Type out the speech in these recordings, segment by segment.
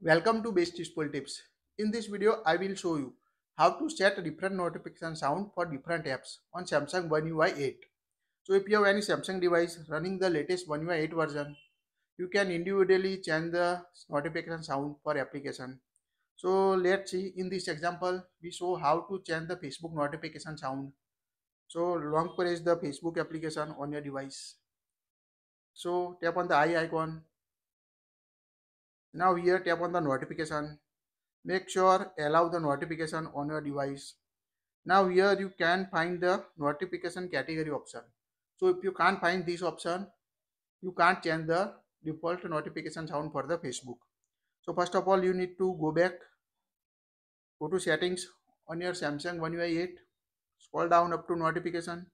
Welcome to Best Useful Tips. In this video, I will show you how to set different notification sound for different apps on Samsung One UI 8. So if you have any Samsung device running the latest One UI 8 version, you can individually change the notification sound for application. So let's see, in this example, we show how to change the Facebook notification sound. So long press the Facebook application on your device. So tap on the eye icon. Now here tap on the notification. Make sure allow the notification on your device. Now here you can find the notification category option. So if you can't find this option, you can't change the default notification sound for the Facebook. So first of all, you need to go to settings on your Samsung One UI 8, scroll down up to notification,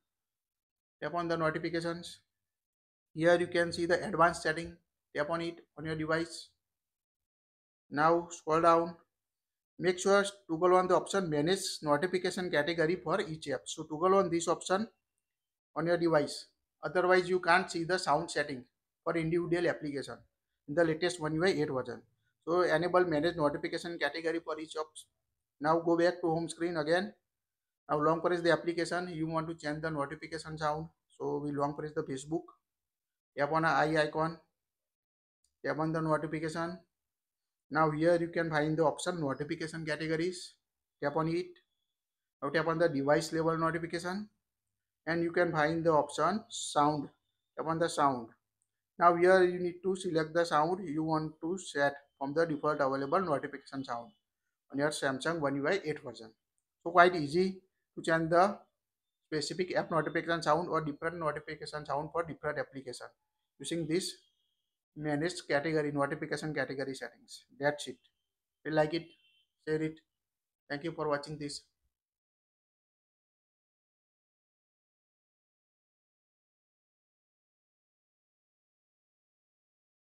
tap on the notifications. Here you can see the advanced setting, tap on it on your device. Now scroll down. Make sure toggle on the option manage notification category for each app. So toggle on this option on your device. Otherwise, you can't see the sound setting for individual application in the latest One UI 8 version. So enable manage notification category for each app. Now go back to home screen again. Now long press the application. You want to change the notification sound. So we long press the Facebook. Tap on a eye icon. Tap on the notification. Now here you can find the option notification categories. Tap on it. Now tap on the device level notification and you can find the option sound. Tap on the sound. Now here you need to select the sound you want to set from the default available notification sound on your Samsung One UI 8 version. So quite easy to change the specific app notification sound or different notification sound for different application using this managed category notification category settings. That's it. If you like it, share it. Thank you for watching this.